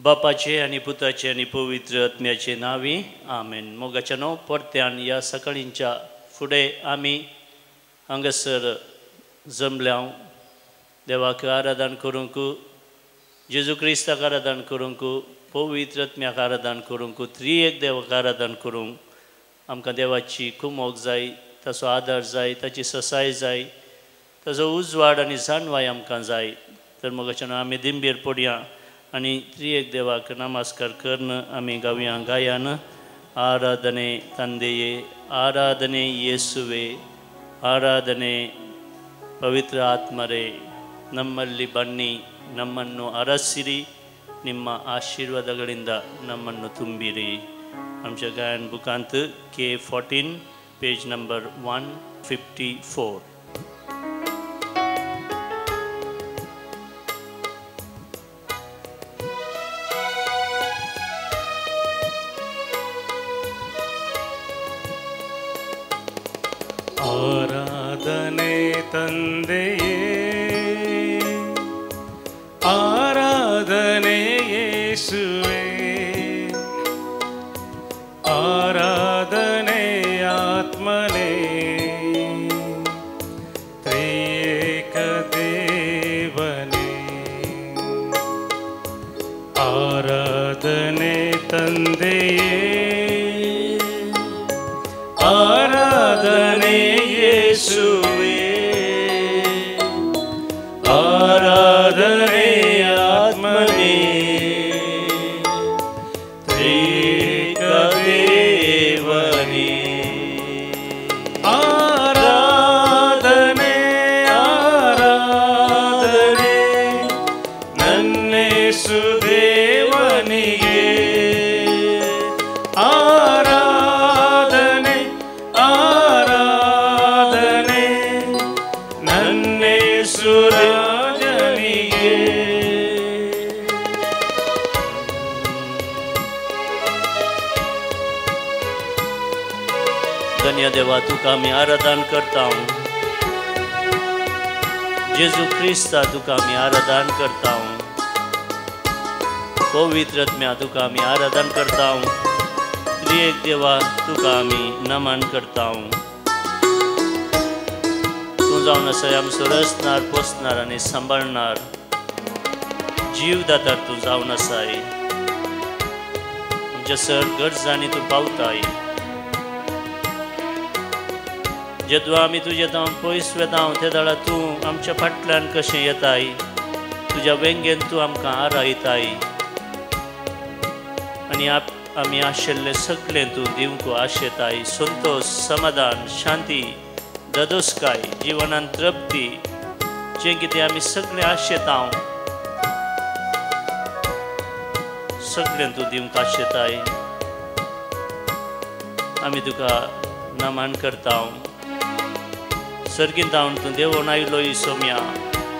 बापाचे आणि पुताचे आणि पवित्र आत्म्याचे नावी आमेन. मोगाच्यानो परत्यान या सकाळींच्या फुडें आमी हांगासर जमल्या देवाक आराधन करूंक, जेजू क्रिस्ताक आराधन करूंक, पवित्र आत्म्याक आराधन करूंक, त्रिएक देवाक आराधन करूंक आमकां देवाची खूब मोग जाय, ताचो आदार जाय, ताची ससाय जाय, ताचो उजवाड आनी जाणवाय आमकां जाय. तर मोगाच्यानो आमी दिंबेर पडया आनी त्रिएक देवाक नमस्कार करन आमी गावया गायन. आराधने ತಂದೆಯೇ, ಆರಾಧನೆ ಯೇಸುವೆ, ಆರಾಧನೆ ಪವಿತ್ರ ಆತ್ಮರೇ, ನಮ್ಮಲ್ಲಿ ಬನ್ನಿ, ನಮ್ಮನ್ನು ಅರಸಿರಿ, ನಿಮ್ಮ ಆಶೀರ್ವಾದಗಳಿಂದ ನಮ್ಮನ್ನು ತುಂಬಿರಿ. आमच्या गायन बुकांत K14 पेज नंबर 154. ಆರಾಧನೆ ತಂದೆಯೇ, ಆರಾಧನೆ ಯೇಸುವೇ, ಆರಾಧನೆ ಆತ್ಮನೇ, ತ್ರಿಯೇಕ ದೇವನೇ. ಆರಾಧನೆ ತಂದೆಯೇ, ಆರಾಧನೆ ಯೇಸುವೇ, ಆರಾಧನೆ ಆತ್ಮನೇ, ತ್ರಿಯೇಕ ದೇವನೇ. ಆರಾಧನೆ ಆರಾಧನೆ ನನ್ನೇಸು ದೇವನಿಗೆ, ಆರಾಧನೆ ಆರಾಧನೆ ನನ್ನೇಸು ರಾಜನಿಗೆ. धन्य देवा, तुका आमी आराधन करता. जेजू क्रिस्ता तुका आमी आराधन करता. पवित्र आत्म्या तुका आमी आराधन करता. त्रिएक देवा तुका आमी नमन करता. तू जावन आसा आमचो रचणार, पोसणार आनी सांबाळणार जीवदातार तू जावन आसाय. आमच्या सर गरजांनी तू पावताय. जेदू आमी तुजे जावन पयस वेता ते दाळा तूं आमच्या फाटल्यान कशें येताय, तुज्या वेंगेन तूं आमकां आरायताय आनी आमी आशिल्लें सगळें तूं दिवंक आशेताय. संतोष, समाधान, शांती, ददोसकाय, जिवनांत तृप्ती, जें कितें आमी सगळें आशेता सगळें तूं दिवंक आशेताय. आमी तुका नमन करता. सर्गींत हांव तूं देवून आयलो इसोम्या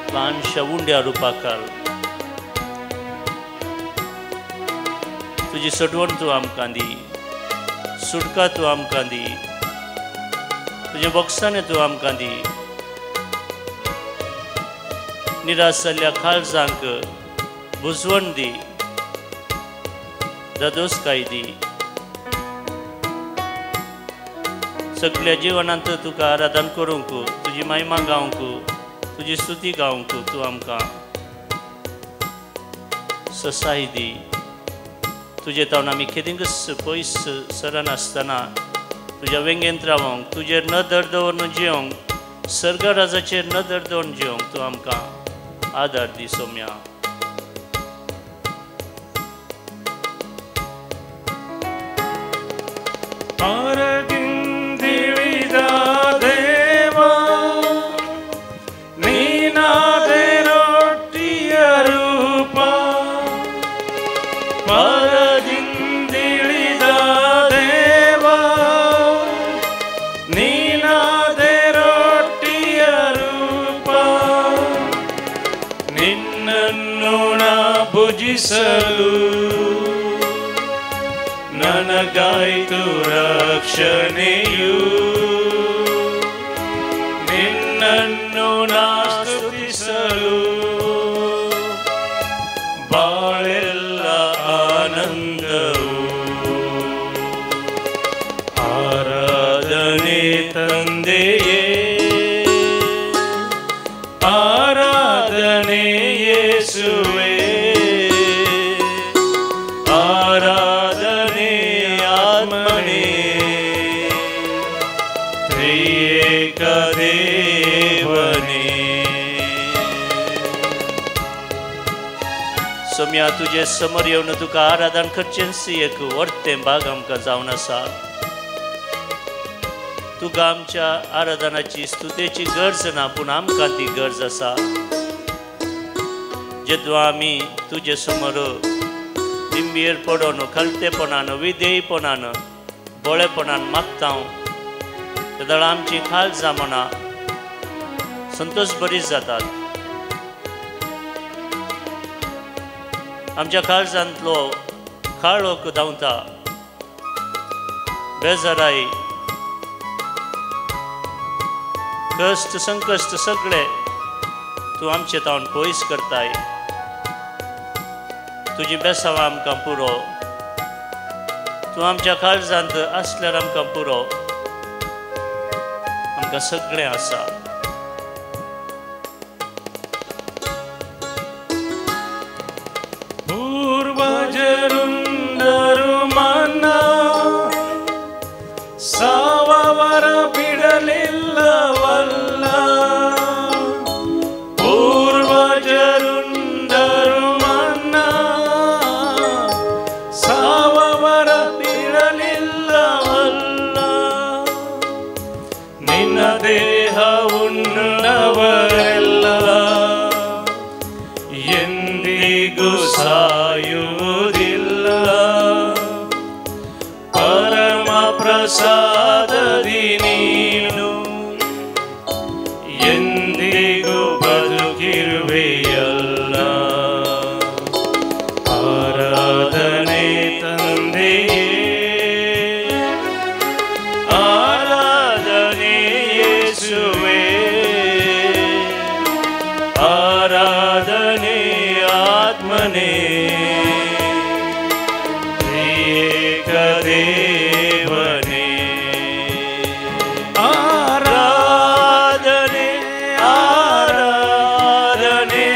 ल्हानशा उंड्या रुपाकाल. तुजी सटवण तूं आमकां दी, सुटका तूं आमकां दी, तुजे बॉक्साने तूं आमकां दी. निराश जाल्ल्या काळजांक बुजवण दी, ददोसकाय दी. सगळ्या जिवनांत तुका आराधन करूंक, तुजी महिमा गावंक, तुजी स्तुती गावंक तूं आमकां ससाय दी. तुजे तावन आमी केदींच पयस सरनासतना तुज्या वेंगेंत रावंक, तुजेर नदर दवरून जिवंक, सर्ग राजाचेर नदर दवरून जिवंक तूं आमकां आदार दी सोम्या. ಭುಜಿಸಲು ನನಗಾಯಿತು ರಕ್ಷಣೆಯು, ನಿನ್ನನ್ನು ನಾ ಸ್ತುತಿಸಲು ಬಾಳೆಲ್ಲ ಆನಂದವು ಆರಾಧನೆ ತಂದೆಯೇ ಆರಾಧನೆ ಯೇಸುವೇ ಆರಾಧನೆ ಆತ್ಮನೇ ತ್ರಿಯೇಕ ದೇವನೇ सोम्या तुझे समोर येवन तुका आराधन करचेंसी एक वर्तें भाग आमकां जावन आसा तुका आमच्या आराधनाची स्तुतेची गरज ना पूण आमकां ती गरज आसा जेदो आमी तुजे समोर लिंबयेर पडोन खलतेपणान विधेयपणान बोळेपणान मागता तेदळ आमची काळजां मना संतोष बरी जातात आमच्या काळजांतलो काळोख धांवता बेजाराई कश्ट संकश्ट सगळे तूं आमचे तावन पयस करताय तुजी बेसांवां आमकां पुरो तूं आमच्या काळजांत आसल्यार आमकां पुरो आमकां सगळें आसा पूर्वजरुंदरुमना साववर बिडलिल्लवल्ल पूर्वजरुंदरुमना साववर बिडलिल्लवल्ल निन्न देह उन्नवरेल्ल ಎಂದಿಗೂ ಸಾಯುವುದಿಲ್ಲ ಪರಮ ಪ್ರಸಾದದಿ ನೀನು ಎಂದಿಗೂ ಬದುಕಿರುವೆಯಲ್ಲ ಆರಾಧನೆ ತಂದೆಯೇ ಆರಾಧನೆ ಯೇಸುವೇ ಆರಾಧನೆ ಆತ್ಮನೇ ತ್ರಿಯೇಕ ದೇವನೇ ಆರಾಧನೆ ಆರಾಧನೆ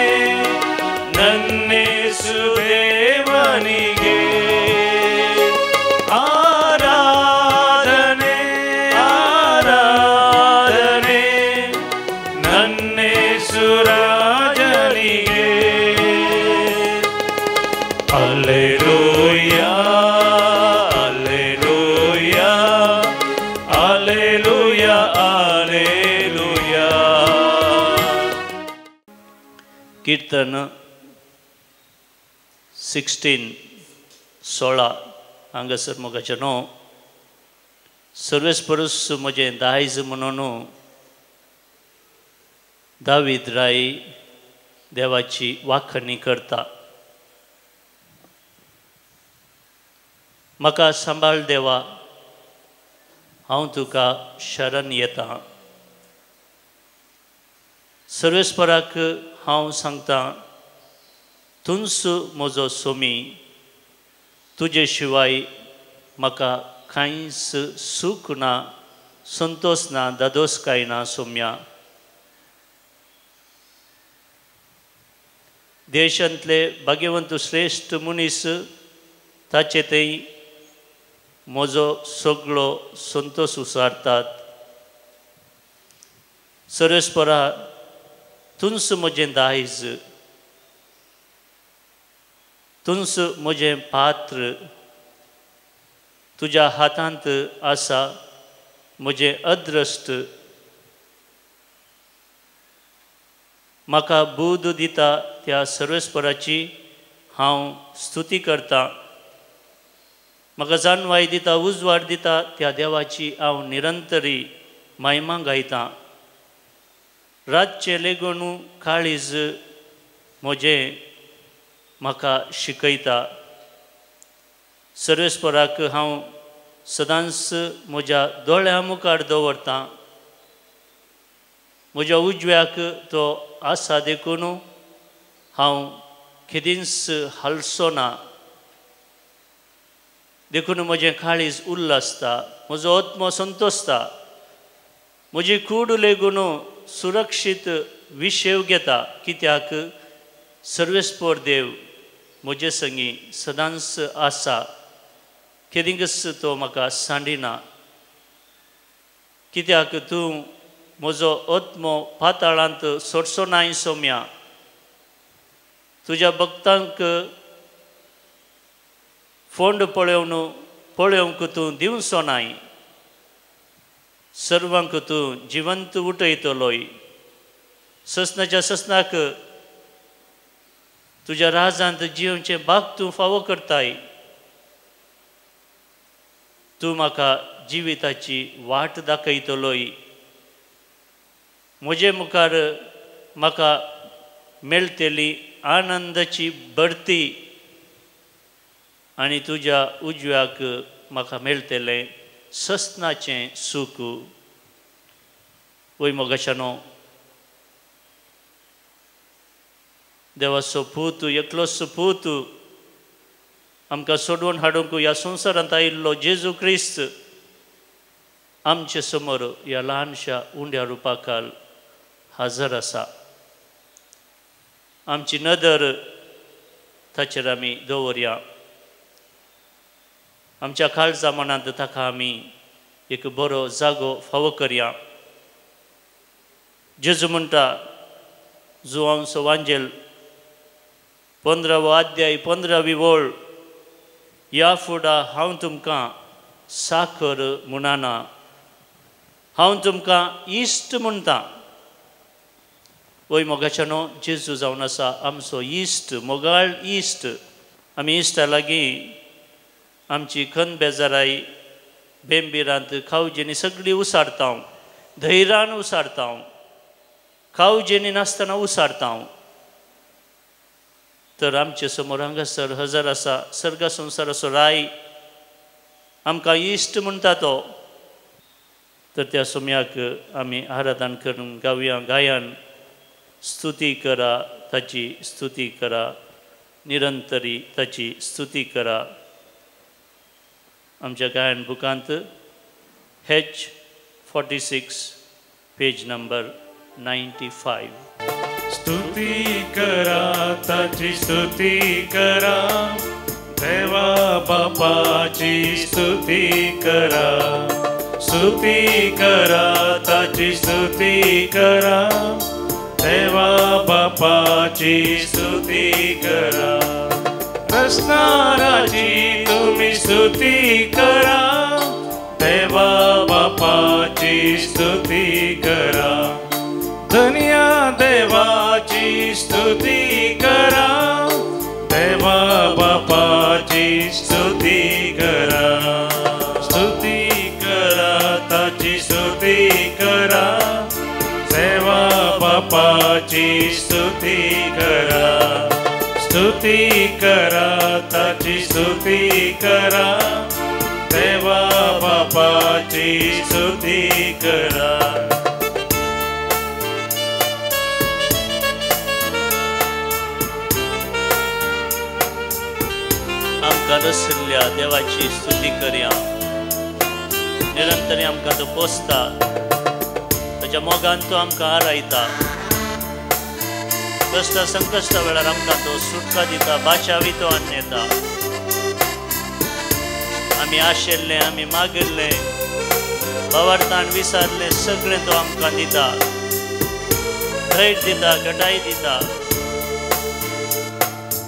ನನ್ನೇಸು ದೇವನಿಗೆ ಆರಾಧನೆ ಆರಾಧನೆ ನನ್ನೇಸು ರಾಜನಿಗೆ Alleluia, Alleluia, Alleluia, Alleluia. कीर्तन 16 हांगासर मोगाचें न्हू सर्वेस परस म्हजें दायज म्हणून दावीद राय देवाची वाखणी करता म्हाका सांबाळ देवा हांव तुका शरण येता सर्वेस्पराक हांव सांगता तूंच म्हजो सोमी तुजे शिवाय म्हाका कांयच सूख ना संतोष ना दादोसकाय ना सोम्या देशांतले भाग्यवंत श्रेश्ठ मनीस ताचे थंय म्हजो सगळो संतोष उसारतात सर्वेस्परा तूंच म्हजें दायज तूंच म्हजें पात्र तुज्या हातांत आसा म्हजें अद्रश्ट म्हाका बूद दिता त्या सर्वेस्पराची हांव स्तुती करता म्हाका जानवाय दिता उजवाड दिता त्या देवाची हांव निरंतरी महिमा गायतां रातचें लेगून काळीज म्हजें म्हाका शिकयता सर्वेस्पराक हांव सदांच म्हज्या दोळ्या मुखार दवरतां म्हज्या उजव्याक तो आसा देखून हांव केदींच हालचो ना देखून म्हजें काळीज उल्लासता, म्हजो आत्मो संतोसता, म्हजी कूड लेगून सुरक्षीत विशेव घेता, कित्याक सर्वेस्पोर देव म्हजे संगी सदांच आसा, केदींगच तो म्हाका सांडिना. कित्याक तूं म्हजो आत्मो पाताळांत सोडचो नाय सौम्या. तुज्या भक्तांक फोंड पळोवंक तूं दिवचो नाय. सर्वांक तूं जिवंत उठयतलोय. ससनाच्या ससनाक तुज्या राजांत जिवचे भाग तूं फावो करताय. तूं म्हाका जिविताची वाट दाखयतलोय. म्हजे मुखार म्हाका मेळटली आनंदाची बढती आनी तुज्या उजव्याक म्हाका मेळटलें ससनाचें सूख. वय मोगाशानो, देवाचो पूत, एकलोच पूत, आमकां सोडून हाडूंक ह्या संवसारांत आयिल्लो जेजू क्रिस्त आमचे समोर ह्या ल्हानशा उंड्या रुपाखाल हजर आसा. आमची नदर ताचेर आमी दवरया. आमच्या काळजा मनांत ताका आमी एक बरो जागो फावो करया. जेजू म्हणटा, जुआंवचो वांजेल 15वो अध्याय 15वी ओळ, ह्या फुडा हांव तुमकां साकर म्हणना, हांव तुमकां इश्ट म्हणटा. वय मोगाच्यानो, जेजू जावन आसा आमचो इश्ट, मोगाळ इश्ट. आमी इश्टा लागीं आमची खन बेजाराय बेंबिरांत खावजेनी सगळी उसारता, धैर्यान उसारता, खावजेनी नासतना उसारता. तर आमचे समोर हांगासर हजर आसा सर्गा संवसाराचो राय, आमकां इश्ट म्हणटा तो. तर त्या सोम्याक आमी आराधन करून गावया गायन. स्तुती करा, ताची स्तुती करा, निरंतरी ताची स्तुती करा. आमच्या गायन बुकांत H46 पेज नंबर 95. स्तुती करा, ताची स्तुती करा, देवा बापाची स्तुती करा. स्तुती करा, ताची स्तुती करा, देवा बापाची स्तुती करा. रचणाराची तुम्ही स्तुती करा, देवा बापाची स्तुती करा. धन्या देवाची स्तुती करा, देवा बापाची स्तुती करा. स्तुती करा, ताची स्तुती करा, देवा बापाची स्तुती करा. स्तुती करा, ताची स्तुती करा, देवा बापाची स्तुती करा. आमकां रसल्या देवाची स्तुती करया. निरंतरी आमकां तो पोसता, ताच्या मोगान तो आमकां आरायता. कष्ट संकश्ट वेळार आमकां तो सुटका दिता, बाचावितो आनी येता. आमी आशेल्ले, आमी मागिल्ले, भावार्थान विसारले सगळें तो आमकां दिता. धैर्य दिता, घटाय दिता.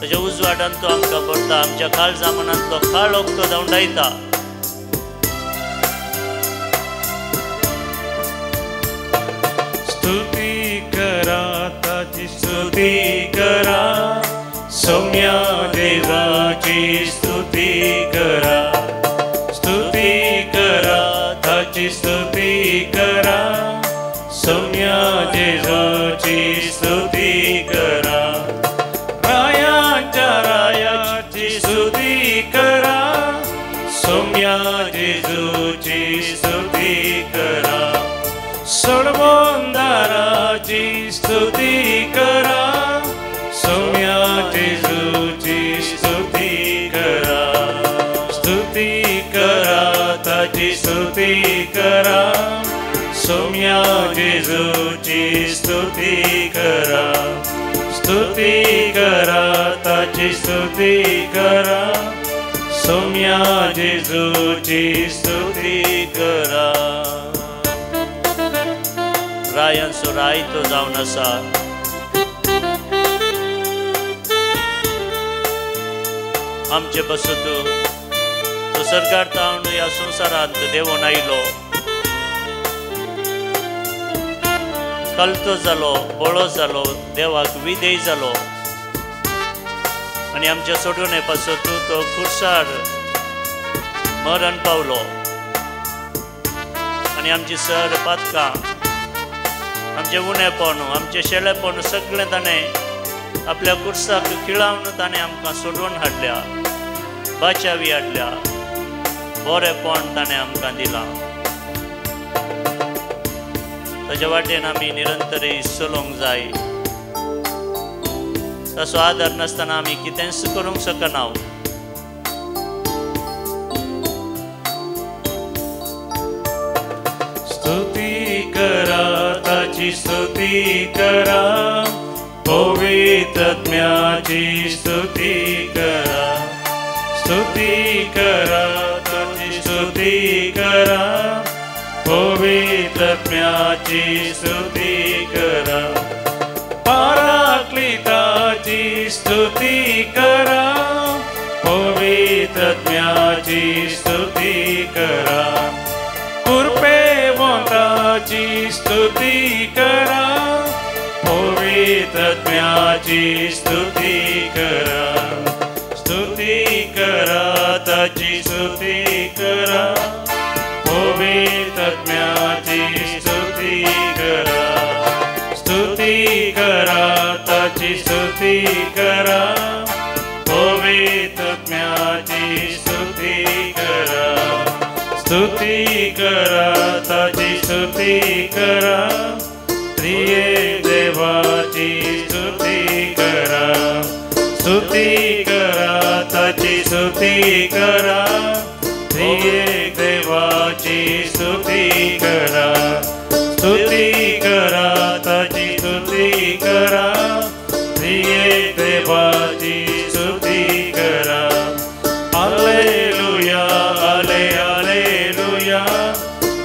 ताच्या उजवाडान तो आमकां भरता. आमच्या काळजा मनांतलो काळोख तो धांवडायता. स्तुती करा, ताची स्तुती करा, सौम्या देवाची स्तुती करा. स्तुती करा, ताची स्तुती करा, सौम्या देवाची स्तुती करा. रायांच्या रायाची स्तुती करा, सौम्या जेजूची स्तुती करा. सोडवंदाराची स्तुती करा, सौम्या जेजूची स्तुती करा. स्तुती सौम्या जेजूची स्तुती करा, स्तुती करा, ताची स्तुती करा, सौम्या जेजूची स्तुती करा. रायांचो राय तो जावन आसा, आमचे बसत तो सरकार तावन ह्या संवसारांत देवून आयलो, कलतो जालो, बळो जालो, देवाक विधेय जालो आनी आमच्या सोडून पासत तो खुर्सार मरण पावलो आनी आमची सर पातकां, आमचे उणेपण, आमचे शेळेपण सगळें ताणें आपल्या कुर्साक खिळावन ताणें आमकां सोडून हाडल्या, बाचावी हाडल्या, बरेपण ताणें आमकां दिलां. ताच्या वाटेन आमी निरंतरी चलोवंक जाय. ताचो आदार नासतना आमी कितेंच करूंक शकना. स्तुती करा, ताची स्तुती करा, पवित्र आत्म्याची स्तुती करा, स्तुती करा, ताची स्तुती करा, पवित्र आत्म्याची स्तुती करा, पाराक्लिताची स्तुती करा, पवित्र आत्म्याची स्तुती करा, कृपेवंताची स्तुती करा, पवित्र आत्म्याची स्तुती करा, स्तुती करा, ताची स्तुती करा, पवित्र आत्म्याची स्तुती करा, स्तुती करा, ताची स्तुती करा, पवित्र आत्म्याची स्तुती करा, स्तुती करा, ताची स्तुती करा, त्रिएक देवाची स्तुती करा, स्तुती करा, ताची स्तुती करा, त्रिएक देवाची स्तुती करा, स्तुती करा, ताची स्तुती करा, त्रिएक देवाची स्तुती करा. हालेलुया, हाले हालेलुया,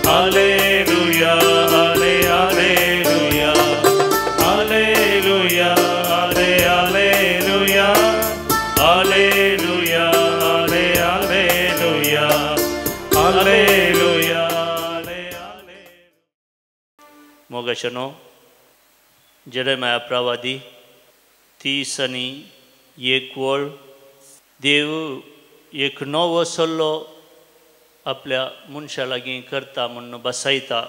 हालेलुया, हाले हालेलुया, हालेलुया, हाले हालेलुया, हालेलुया, हाले हालेलुया, हालेलुया, हाले हालेलुया. मोगाशनो जेरेमाया प्रवादी 30:1 देव एक नवो सल्लो आपल्या मनशा लागीं करता म्हणून बसयता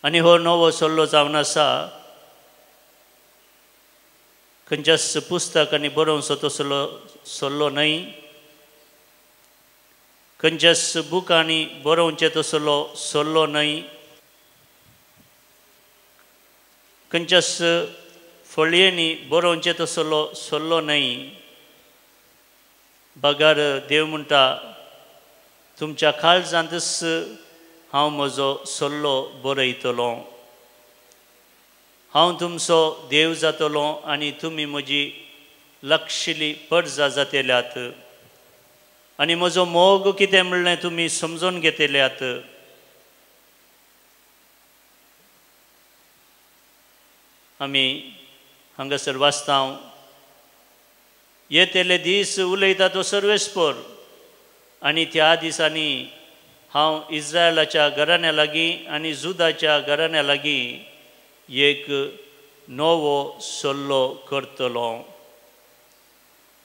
आनी हो नवो सल्लो जावन आसा खंयच्याच पुस्तकांनी बरोवचो तो सल्लो न्हय, खंयच्याच बुकांनी बरोवचें तो सल्लो न्हय, खंयच्याच फळयेंनी बरोवचें तो सल्लो न्हय. बगार देव म्हणटा तुमच्या काळजांतच हांव म्हजो सल्लो बरयतलो, हांव तुमचो देव जातलो आनी तुमी म्हजी लक्षिली पर्जा जातेल्यात आनी म्हजो मोग कितें म्हणलें तुमी समजून घेतल्यात. आमी हांगासर वाचता येतेले दीस उलयता तो सर्वेस्पर आनी त्या दिसांनी हांव इस्रायलाच्या घराण्या लागीं आनी जुदाच्या घराण्या लागीं एक नवो सल्लो करतलो.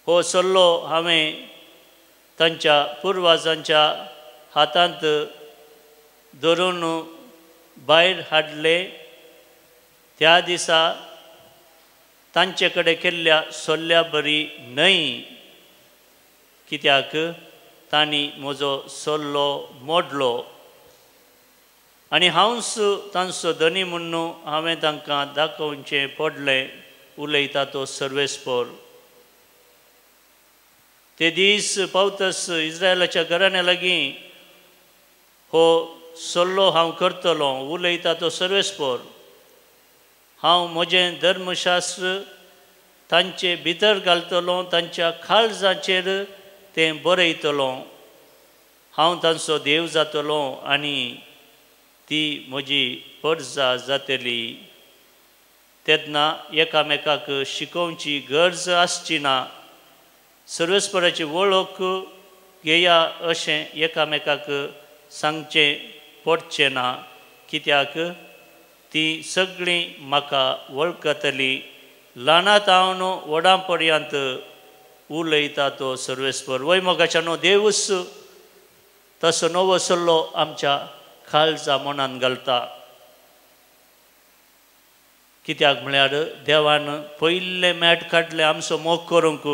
हो सल्लो हांवें तांच्या पुर्वजांच्या हातांत धरून भायर हाडले त्या दिसा तांचे कडेन केल्ल्या सल्ल्या बरी न्हय, कित्याक तांणी म्हजो सल्लो मोडलो आनी हांवच तांचो धनी म्हणून हांवें तांकां दाखोवचें पडलें, उलयता तो सर्वेस्पर. ते दीस पावतस इस्रायलाच्या घराण्या लागीं हो सल्लो हांव करतलों उलयता तो सर्वेस्पर हांव म्हजें धर्मशास्त्र तांचे भितर घालतलों तांच्या काळजाचेर तें बरयतलों हांव तांचो देव जातलों आनी ती म्हजी परजा जातली तेन्ना एकामेकाक शिकोवची गरज आसची ना सर्वेस्पराची वळख घेया अशें एकामेकाक सांगचें पडचें ना कित्याक ती सगळीं म्हाका वळखतलीं ल्हानांत हांव न्हू व्हडा पर्यंत उलयता तो सर्वेस्पर वय मोगाच्यानो देवूच तसो नवो सल्लो आमच्या काळजा मनान घालता कित्याक म्हळ्यार देवान पयलें मेट काडलें आमचो मोग करूंक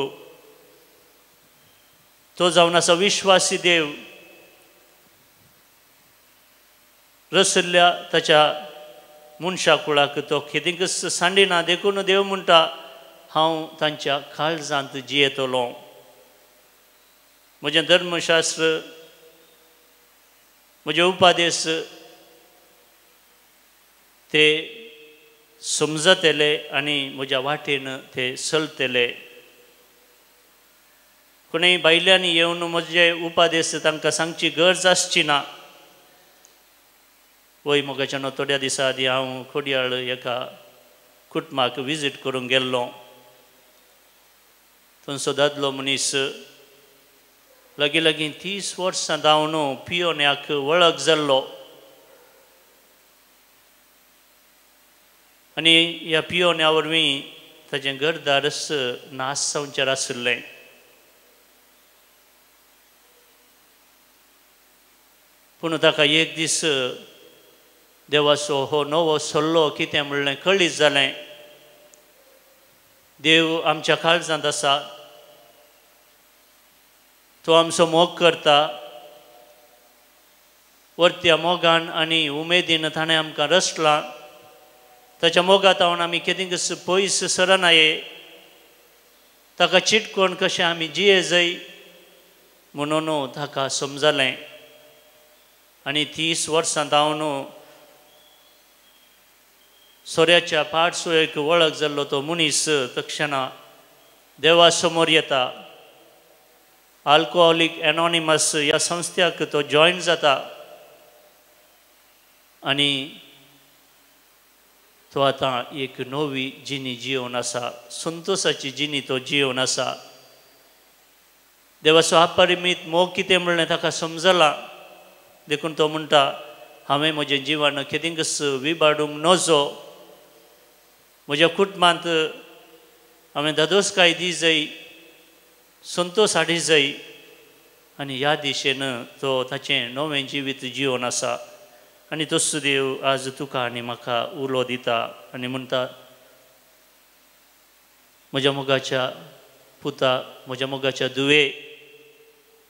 तो जावन आसा विश्वासी देव रसल्या ताच्या मनशा कुळाक तो केदींकच सांडिना देखून देव म्हणटा हांव तांच्या काळजांत जियेतलो म्हजें धर्मशास्त्र म्हजे उपादेश ते समजतले आनी म्हज्या वाटेन ते चलतले कोणूय भायल्यांनी येवन म्हजे उपादेश तांकां सांगची गरज आसची ना वय मोगाच्यानो थोड्या दिसा आदीं हांव खोडयाळ एका कुटुंबाक विजीट करूंक गेल्लो थंयचो दादलो मनीस लागीं लागीं 30 वर्सां जावन पियोन्याक वळख जाल्लो आनी ह्या पियोन्या वरवीं ताचें घरदारच नास जावचेर आशिल्लें पूण ताका एक दीस देवाचो हो नवो सल्लो कितें म्हणलें कळीत जालें देव आमच्या काळजांत आसा तो आमचो मोग करता वर्त्या मोगान आनी उमेदीन ताणें आमकां रचलां ताच्या मोगात हांव आमी केदींकच पयस सरनाये ताका चिटकोवन कशें आमी जिये जाय म्हणून ताका समजलें आनी 30 वर्सां जावन सोऱ्याच्या पाडसुयेक वळख जाल्लो तो मनीस तक्षणा देवा समोर येता अल्कोहोलीक एनॉनिमस ह्या संस्थ्याक तो जॉयन जाता आनी तो आतां एक नवी जिणी जियोन आसा संतोशाची जिणी तो जियोन आसा देवाचो अपरिमीत मोग कितें म्हणलें ताका समजलां देखून तो म्हणटा हांवें म्हजें जिवन केदींकच विबाडूंक नजो म्हज्या कुटुंबांत हांवें धादोसकाय दी जाय संतोश हाडी जाय आनी ह्या दिशेन तो ताचें नवें जिवीत जियोन आसा आनी तसो देव आज तुका आनी म्हाका उलो दिता आनी म्हणटा म्हज्या मोगाच्या पुता म्हज्या मोगाच्या दुवे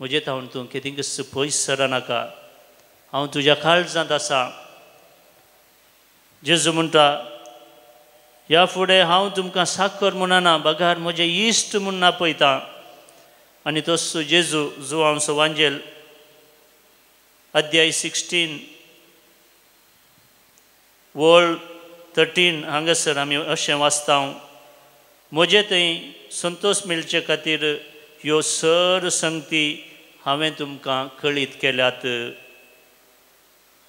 म्हजे तावन तूं केदींकच पयस सरनाका हांव तुज्या काळजांत आसा जेजू म्हणटा ह्या फुडें हांव तुमकां साकर म्हणना बगार म्हजें इश्ट म्हूण आपयता आनी तसो जेजू जो हांवचो वांजेल अध्याय 16 वर्ड 13 हांगासर आमी अशें वाचता म्हजे थंय संतोश मेळचे खातीर ह्यो सर संगती हांवें तुमकां कळीत केल्यात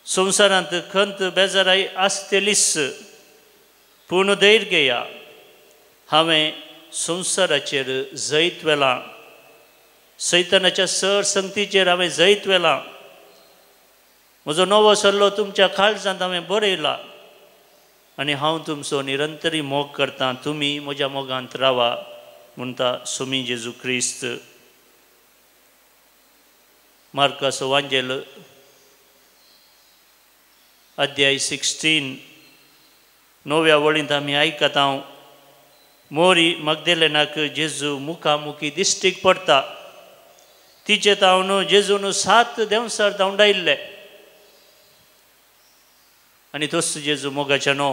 संवसारांत खंत बेजाराय आसतलीच पूण धैर्य घेया हांवें संवसाराचेर जैत वेलां सैतानाच्या सर संगतीचेर हांवें जैत वेलां म्हजो नवो सल्लो तुमच्या काळजांत हांवें बरयला आनी हांव तुमचो निरंतरी मोग करता तुमी म्हज्या मोगांत रावा म्हणटा स्वामी जेजू क्रिस्त मार्काचो वांजेल अध्याय 16 9व्या वळींत आमी आयकता मोरी मगदलेनाक जेजू मुखामुखी दिश्टीक पडटा तिचे तावन जेजून 7 देंवसार धांवडायिल्ले आनी तोच जेजू मोगाच्या नो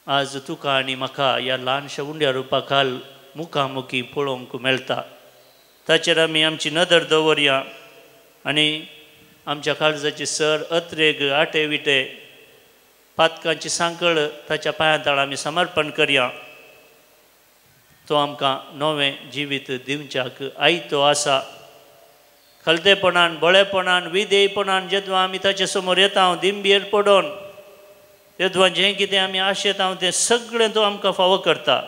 आज तुका आनी म्हाका ह्या ल्हानशा उंड्या रुपा खाल मुखामुखी पळोवंक मेळटा ताचेर आमी आमची नदर दवरया आनी आमच्या काळजाची सर अत्रेग आटे विटे पातकांची सांकळ ताच्या पांयां आमी समर्पण करया. तो आमकां नवें जिवीत दिवच्याक आयतो आसा. खलतेपणान बळेपणान विधेयपणान जेदवा आमी ताचे समोर येता दिंबेर पडोन जेदवा जें कितें आमी आशेता तें सगळें तो आमकां फावो करता.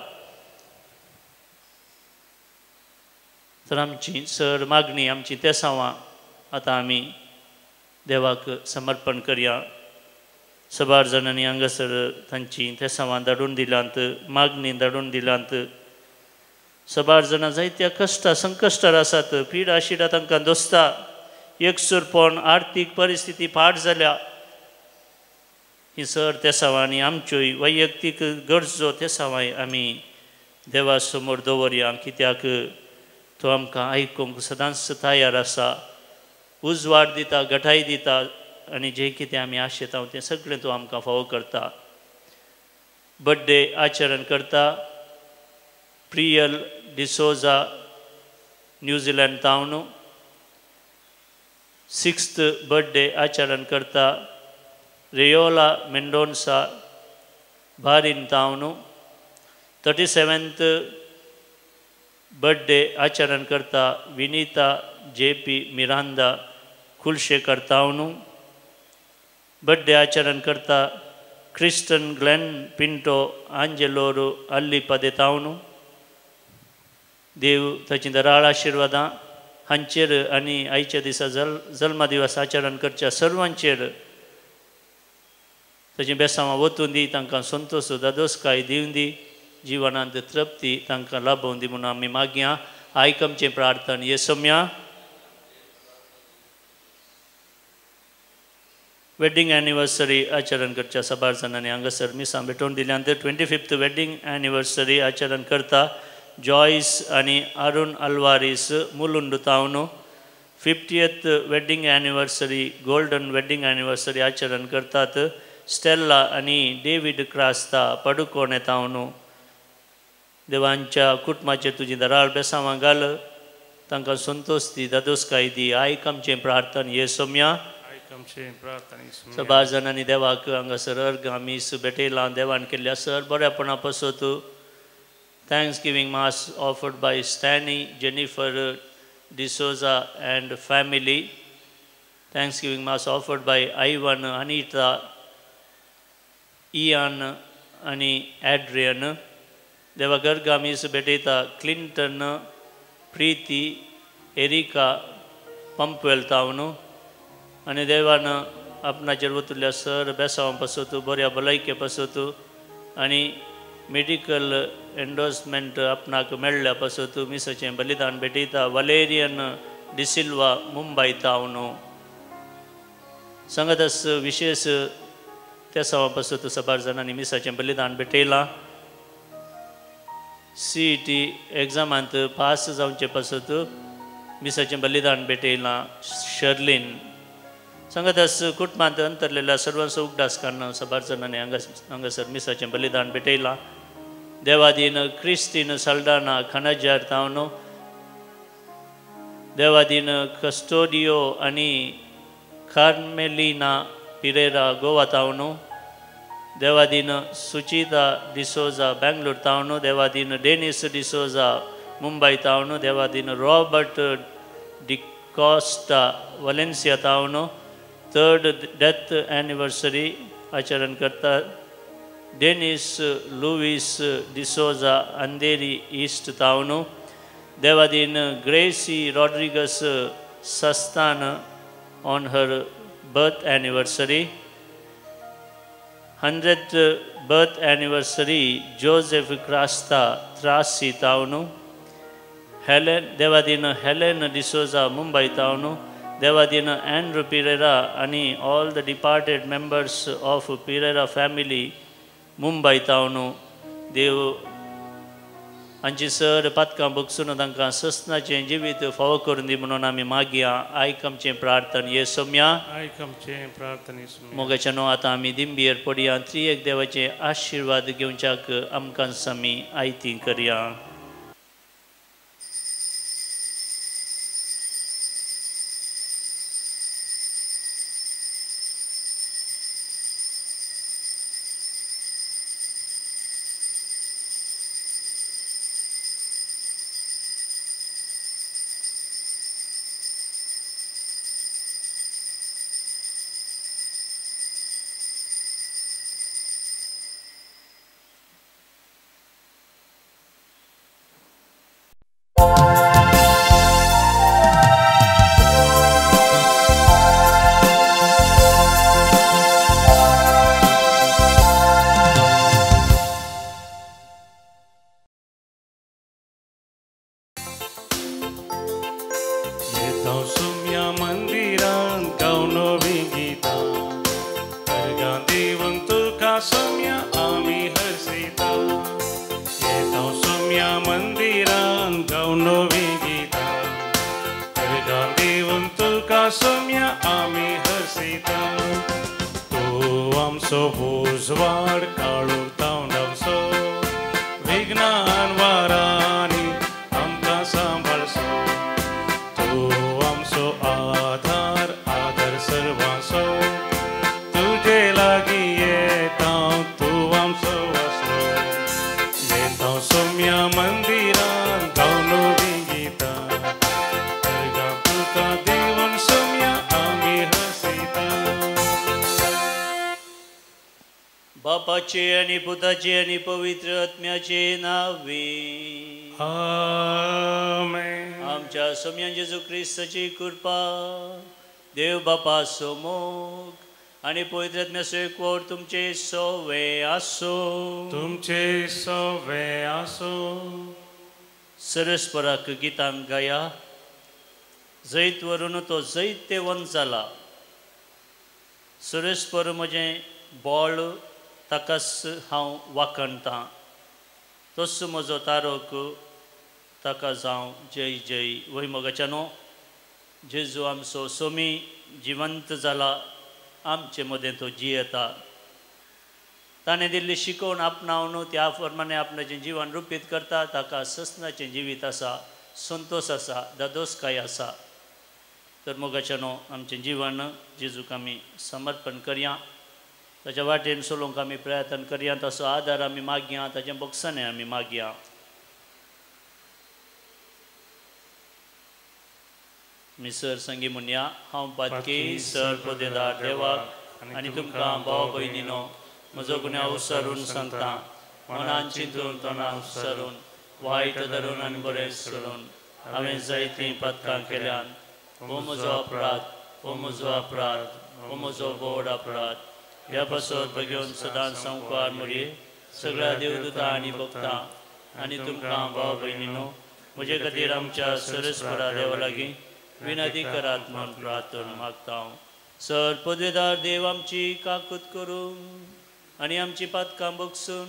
तर आमची सर मागणी आमची तेसावां आतां आमी देवाक समर्पण करया. सबार जाणांनी हांगासर तांची तेसावां धाडून दिल्यांत मागणी धाडून दिल्यांत. सबार जाणां जायत्या कश्टां संकश्टार आसात. पिडा शिडा तांकां दोसता. एकसुरपण आर्थीक परिस्थिती पाड जाल्या. ही सर तेसावां आनी आमच्योय वैयक्तीक गरजो तेसावांय आमी देवा समोर दवरया. कित्याक तो आमकां आयकूंक सदांच तयार आसा. उजवाड दिता घटाय दिता आनी जें कितें आमी आशेता तें सगळें तो आमकां फावो करता. बर्थडे आचरण करता प्रियल डिसोजा न्यूझीलंड तावन. 6th बर्थडे आचरण करता रेयोला मेंडोन्सा बारिन तावन. 37th बर्थडे आचरण करता विनीता JP मिरांदा कुलशेखर तावन. बर्थडे आचरण करता क्रिस्टन ग्लेन पिंटो आंजेलोरू अल्ली पदे तावन. देव ताची दराळ आशिर्वादां हांचेर आनी आयच्या दिसा जल्म दिवस आचरण करच्या सर्वांचेर ताची बेसांवां वतून दी. तांकां संतोश दादोसकाय दिवन दी. जिवनांत तृप्ती तांकां लाभोवन दी म्हणून आमी मागया. आयक आमचें प्रार्थना येसुम्या. वेडिंग एनिवर्सरी आचरण करच्या सबार जाणांनी हांगासर मिसां भेटोवन दिल्यांत 25th वेडिंग एनिवर्सरी आचरण करता जॉयस आनी अरुण अल्वारीस मुलुंड तावन. 50th wedding anniversary golden wedding anniversary आचरण करतात स्टेल्ला आनी डेविड क्रास्ता पडुकोणे तावन. देवांच्या कुटुंबाचेर तुजी दराळ बेसांवां घाल. तांकां संतोश दी दादोसकाय दी. आयक आमचें प्रार्थना येसुम्या. सबार जाणांनी देवाक हांगासर अर्ग आमीस भेटयलां. देवान केल्ल्या सर बऱ्यापणा पासत thanksgiving mass offered by Stany Jennifer D'Souza and family. Thanksgiving mass offered by Ivan Anita Ian आनी एड्रियन. देवाक अर्ग आमीस भेटयता क्लिंटन प्रीती एरिका पंपवेल तावन. आनी देवान आपणाचेर वतुल्ल्या सर बेसांवां पासत बऱ्या भलायके पासत आनी मेडिकल एंडोर्समेंट आपणाक मेळ्ळ्या पासत मिसाचें बलिदान भेटयता वलेरियन डिसिल्वा मुंबय तावन. सांगातस विशेष तेसांवां पासत सबार जाणांनी मिसाचें बलिदान भेटयलां. CET एग्जामांत पास जावचे पासत मिसाचें बलिदान भेटयलां शर्लीन. सांगातस कुटुंबांत अंतरलेल्या सर्वांचो उगडास काडून सबार जाणांनी हांगासर मिसाचें बलिदान भेटयलां. देवादीन क्रिस्तीन साल्डाना खनाजार तावन. देवादीन कस्टोडियो आनी कार्मेलिना पिरेरा गोवा तावन. देवादीन सुचिता डिसोजा बेंगलोर तावन. देवादीन डेनिस डिसोजा मुंबय तावन. देवादीन रॉबर्ट डिकॉस्टा वलेन्सिया तावन. 3rd डेथ एनिवर्सरी आचरण करता Denis Lewis D'Souza Andheri east तावन. देवादीन Gracy Rodrigues Sasthan on her birth anniversary. 100th birth anniversary Joseph Crasta Trasi तावन. देवादीन हेलेन डिसोजा मुंबय तावन. देवादीन एंड्रू पिरेरा आनी all the departed members of Pereira family Mumbai तावन. देव हांची सर पातकां बगसून तांकां सस्नाचें जिवीत फावो करून दी म्हणून आमी मागया. आयक आमचें प्रार्थना येसुम्या. मोगाच्या न्हू आतां आमी दिंबेर पडया. त्रिएक देवाचें आशिर्वाद घेवच्याक आमकां आमी आयती करया. सोम्या मंदिरान गावन नवी गीता गान दिवन तुका सोम्या आमी हसिता तू आमचो उजवाड काळू तांडवसो विघ्नान वारांनी आमकां सांबाळसो तू आमचो आधार आधार सर्वांचो तुजे लागीं येता तू आमचो वासरो येता सोम्या मंदिरान गावन नवी गीता तुका दिवन सोम्या आमी हसिता बापाचे आणि पुताचे आणि पवित्र आत्म्याचे नावे आमेन आमच्या सोम्या जेजू ख्रिस्ताची कृपा देव बापा सोमोग आणि पवित्र आत्म्याचो एकवट तुमचे सोवे आसो तुमचे सोवे आसो सरस्पराक गितान गाया जैत वरून तो जैत ते वन जाला सरस्पर म्हजें बोळ ताकाच हांव वाखणटां तोच म्हजो तारोक ताका जावं जय जय वैमोगाच्यानो जेजू आमचो सोमी जिवंत जाला आमचे मदें तो जियेता ताणें दिल्ली शिकोवन आपणावन त्या प्रमाणे आपणाचें जिवन रुपीत करता ताका ससनाचें जिवीत आसा संतोश आसा दादोसकाय आसा तर मोगाच्यानो आमचें जिवन जेजूक आमी समर्पण करया ताच्या वाटेन चलोवंक आमी प्रयत्न करया ताचो आदार आमी मागया ताचें बक्षणें आमी मागया मिसर संगी म्हणया हांव पातकी सर पोदेदार देवाक आनी तुमकां भाव भयणीनो म्हजो गुन्यांव उसरून सांगता मनान चिंतून तोंडान उसरून वायट धरून आनी बरें करून हांवें जायतीं पथकां केल्यान हो म्हजो अपराध हो म्हजो व्हड अपराध ह्या पासत बगेवन सदांच संवकार म्हळ्ये सगळ्या देवदूतां आनी भक्तां आनी तुमकां भाव भयणीनो म्हजे खातीर आमच्या सरस्वरा देवा लागीं विनंती करात म्हूण प्रार्थना मागता हांव सर पदवेदार देव आमची काकूत करून आनी आमची पातकां बगसून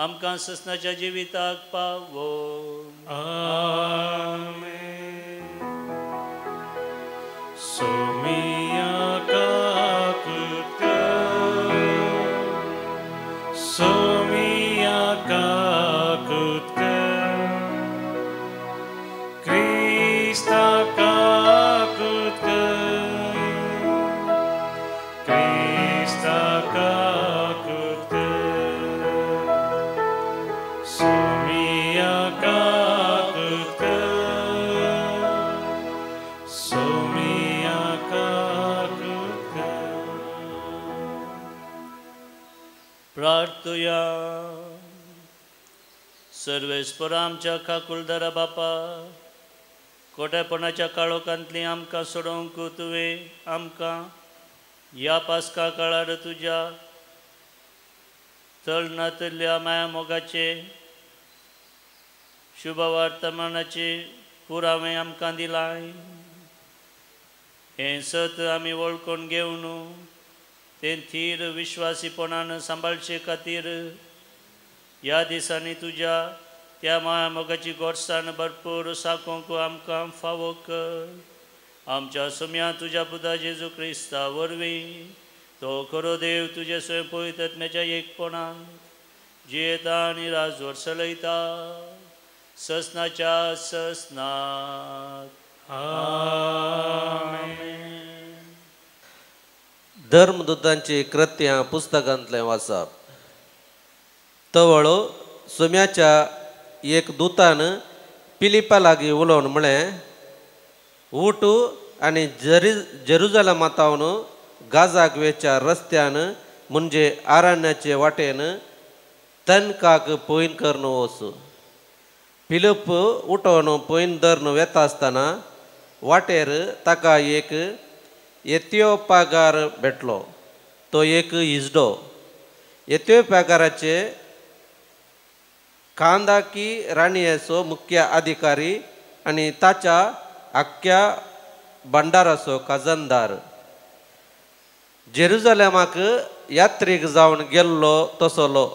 आमकां ससनाच्या जिविताक पावो आमेन सोमिया काकूत सोमिया काकूत क्रिस्ता काकूत क्रिस्ता काकूत सोमिया काकूत सोमिया काकूत प्रार्थुया सर्वेस्परा आमच्या काकुलदारा बापा खोटेपणाच्या काळोखांतली आमकां सोडोवंक तुवें आमकां ह्या पासका काळार तुज्या तळनातल्या माया मोगाचे शुभ वर्तमानाचे पुरावे आमकां दिलाय हें सत आमी वळखून घेवन तें थीर विश्वासीपणान सांबाळचे खातीर ह्या दिसांनी तुज्या त्या माया मोगाची गोडसाण भरपूर साकोंक आमकां फावो कर आमच्या सोम्या तुज्या पुता जेजू क्रिस्ता वरवीं तो खरो देव तुजे स्वयं पवित्र आत्म्याच्या एकपणान जियेता आनी राजवर चलयता ससनाच्या ससनात आमेन धर्मदूतांची कृत्यां पुस्तकांतलें वाचप तवळो सोम्याच्या एक दुतान पिलिपा लागीं उलोवन म्हळें उठ आनी जेरुजलेमांतावन गाजाक वेच्या रस्त्यान म्हणजे आरण्याचे वाटेन तनकाक पयन करून वच पिलिप उठोवन पयन धरून वेता आसतना वाटेर ताका एक एथिओपागार भेटलो तो एक इजडो एथिओपागाराचे कांदाकी राणयेचो मुख्य अधिकारी आनी ताच्या आख्या भंडाराचो खजानदार जेरुजलेमाक यात्रेक जावन गेल्लो तसोलो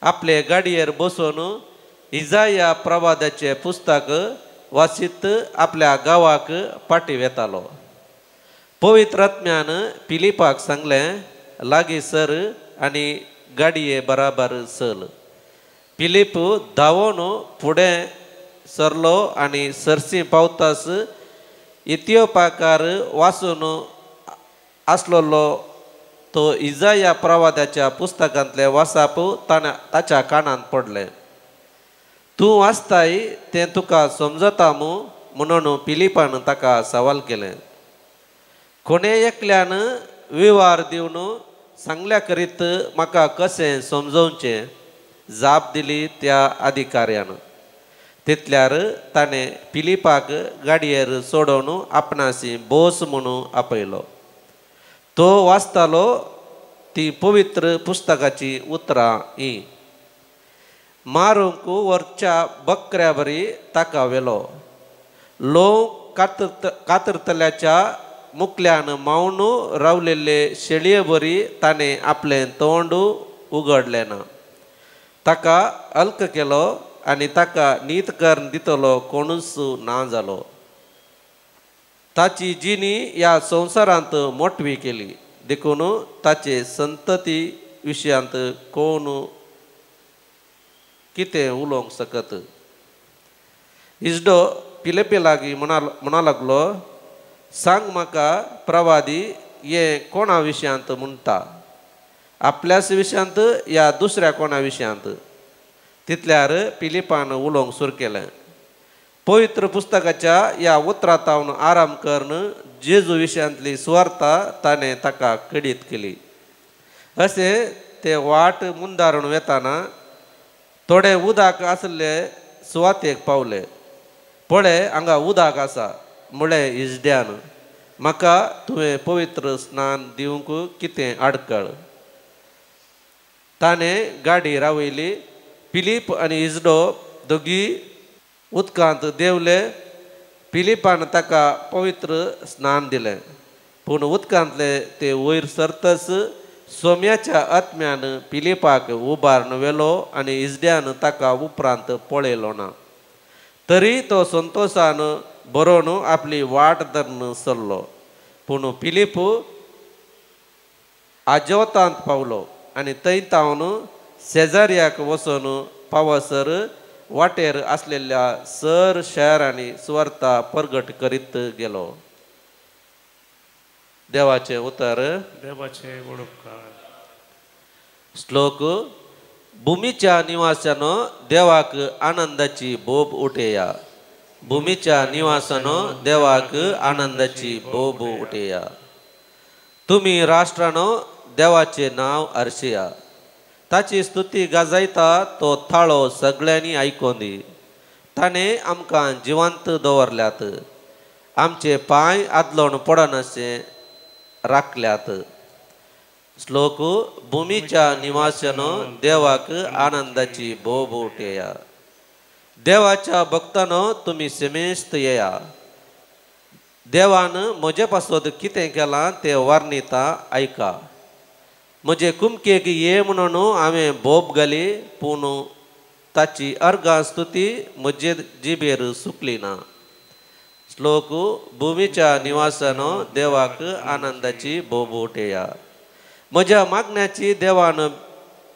आपले गाडयेर बसून इजाया प्रवादाचे पुस्तक वाचीत आपल्या गावाक पाठीव येतालो. पवित्र आत्म्यान पिलिपाक सांगलें, लागीं सर आनी गाडये बराबर चल. पिलीप धांवून फुडें सरलो आनी सरसी पावताच इथियोपाकार वाचून आसलोलो तो इजाया प्रवादाच्या पुस्तकांतले वाचप ताच्या कानांत पडलें. तूं वाचताय तें तुका समजता म्हणून पिलिपान ताका सवाल केलें. कोणे एकल्यान विवार दिवन सांगल्या करीत म्हाका कशें समजोवचें जाप दिली त्या अधिकाऱ्यान. तितल्यार ताणें पिलिपाक गाडयेर सोडून आपणासी बोस म्हणून आपयलो. तो वाचतालो ती पवित्र पुस्तकाची उतरां ही. मारूंक वरच्या बकऱ्या बरी ताका वेलो. लोक कातरतल्याच्या मुखल्यान मावन रावलेले शेळये बरी ताणें आपलें तोंड उगडलें ना. ताका हलक केलो आनी ताका नीत करून दितलो कोणूच ना जालो. ताची जिणी ह्या संवसारांत मोटवी केली देखून ताचे संतती विशयांत कोण कितें उलोवंक शकत. इजडो पिलिपे लागीं म्हणा लागलो, सांग म्हाका प्रवादी हें कोणा विशयांत म्हणटा, आपल्याच विशयांत या दुसऱ्या कोणा विशयांत. तितल्यार पिलिपान उलोवंक सुरू केलें. पवित्र पुस्तकाच्या ह्या उतरांतावन आराम करून जेजू विशयांतली सुवार्ता ताणें ताका कडीत केली. अशें ते वाट मुंदारून वेताना थोडे उदक आसले सुवातेक पावले. पळय हांगा उदक आसा म्हळें इजड्यान. म्हाका तुवें पवित्र स्नान दिवंक कितें आडकळ. ताणें गाडी रावयली. पिलीप आनी इजडो दोगी उदकांत देंवले. पिलिपान ताका पवित्र स्नान दिलें. पूण उदकांतले ते वयर सरतच सोम्याच्या आत्म्यान पिलिपाक उबारून व्हेलो आनी इजड्यान ताका उपरांत पळयलो ना. तरी तो संतोशान बरोवन आपली वाट धरून सरलो. पूण पिलीप आजोतांत पावलो आनी थंय तावन शेजाऱ्याक वचून पावसर वाटेर आसलेल्या सर शहरांनी सुवार्ता परगट करीत गेलो. देवाचे उतर. देवाचे उपकार. श्लोक. भुमीच्या निवासानो देवाक आनंदाची बोब उठेया. भुमीच्या निवासानो देवाक आनंदाची बोब उठेया. तुम्ही राष्ट्रानो देवाचे नाव आरशिया. ताची स्तुती गाजयता तो थाळो सगळ्यांनी आयकोन दी. ताणें आमकां जिवंत दवरल्यात. आमचे पांय आदलोवन पडनाशे राखल्यात. श्लोक. भुमीच्या निवासानो देवाक आनंदाची बोब उठेया. देवाच्या भक्तानो तुम्ही सेमेस्त येया. देवान म्हजे पासत कितें केलां तें वर्णिता आयका. म्हजे कुमकेक ये म्हणून हांवें बोब घाली पूण ताची अर्गां स्तुती म्हजे जिबेर सुकली ना. श्लोक. भुमीच्या निवासानो देवाक आनंदाची बोब उठेया. म्हज्या मागण्याची देवान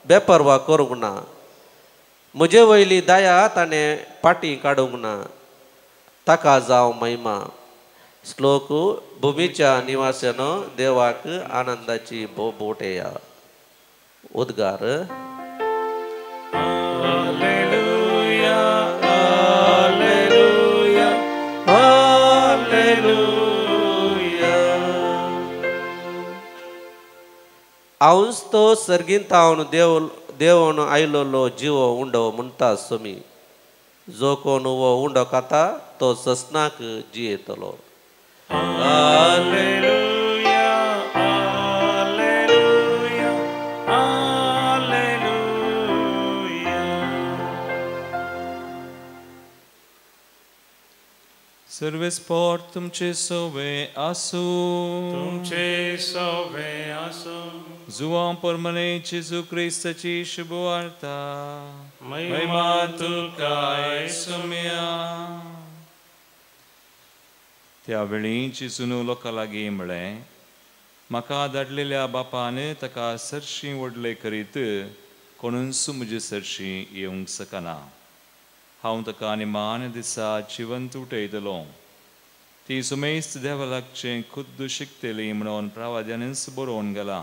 बेपरवा करूंक ना. म्हजे वयली दया ताणें पाटी काडूंक ना. ताका जावं महिमा. श्लोक. भुमीच्या निवासानो देवाक आनंदाची बोब उठेया. उद्गार. Hallelujah hallelujah hallelujah. हांवच तो सर्गींतावन देवून आयलोलो जिवो उंडो म्हणटा सोमी. जो कोण वो उंडो खाता तो ससनाक जियेतलो. Hallelujah hallelujah hallelujah. सर्व स्पोर्ट तुमचे सोवे आसू तुमचे सोवे आसो जुआ परमने जेजू क्रिस्ताची शुभवार्ता महिमा तुका सुम्या त्या वेळी जेजून लोकां लागीं म्हळें म्हाका धाडलेल्या बापान ताका सरशी व्हडले करीत कोणूच म्हजे सरशी येवंक सकना हांव ताका निमान दिसा जिवंत उठयतलो ती सुमेस्त देवालागचें खुद्द शिकतली म्हणून प्रवाद्यानच बरोवन गेला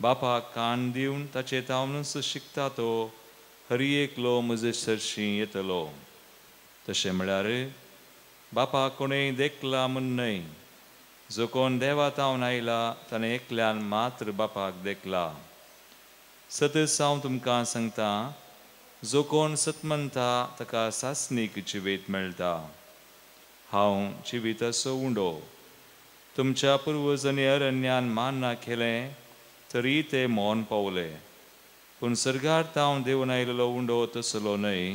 बापाक कान दिवन ताचे तावनच शिकता तो हरी एकलो म्हजे सरशी येतलो तशें म्हळ्यार बापाक कोणें देखला म्हण न्हय जो कोण देवा तावन आयला ताणें एकल्यान मात्र बापाक देखला सतत हांव तुमकां सांगता जो कोण सत म्हणटा ताका सासणीक जिवीत मेळटा हांव जिवीत असो उंडो तुमच्या पुर्वजांनी अरण्यान मान्ना केलें तरी ते मौन पावले पूण सर्गार तावन देंवन आयिल्लो उंडो तसलो न्हय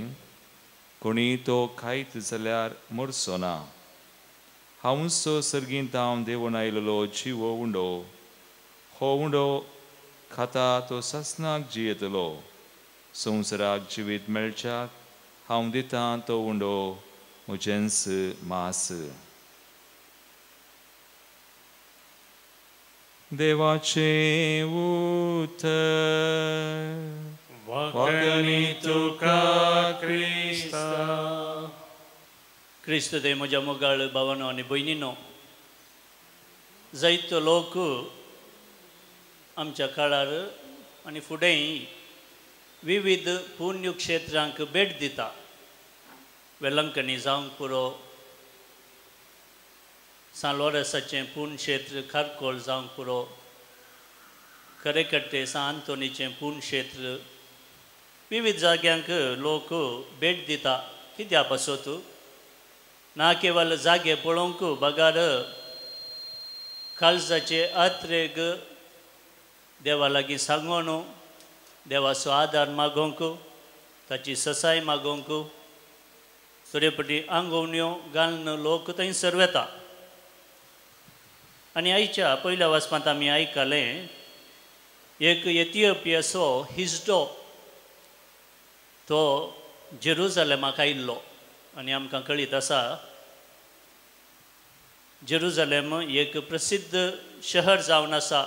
कोणी तो खायत जाल्यार मरचो ना हांवूच तो सर्गीन तावन देंवन आयिल्लो जिवो उंडो हो उंडो खाता तो सासणाक जियेतलो संवसाराक जिवीत मेळच्याक हांव दितां तो उंडो म्हजेंच मास देवाचे उतर वखणी तुका क्रिस्ता क्रिस्त ते म्हज्या मोगाळ भावानो आनी भयणीनो जायतो लोक आमच्या काळार आनी फुडेंय विविध पुण्य क्षेत्रांक भेट दिता वेलंकनी जावंक पुरो सान लॉरेसाचें पुण्य क्षेत्र खारकोळ जावंक पुरो करेकट्टे सान आंतोनीचें पुण्य क्षेत्र विविध जाग्यांक लोक भेट दिता कित्या पासत ना केवळ जागे पळोवंक बगार काळजाचे आत्रेक देवा लागीं सांगोन देवाचो आदार मागोवंक ताची ससाय मागोवंक तरेपटी आंगवण्यो घालून लोक थंयसर वेता आनी आयच्या पयल्या वाचपांत आमी आयकलें एक एथिओपियाचो हिजडो तो जेरुझलेमाक आयिल्लो आनी आमकां कळीत आसा जेरुझलेम एक प्रसिद्ध शहर जावन आसा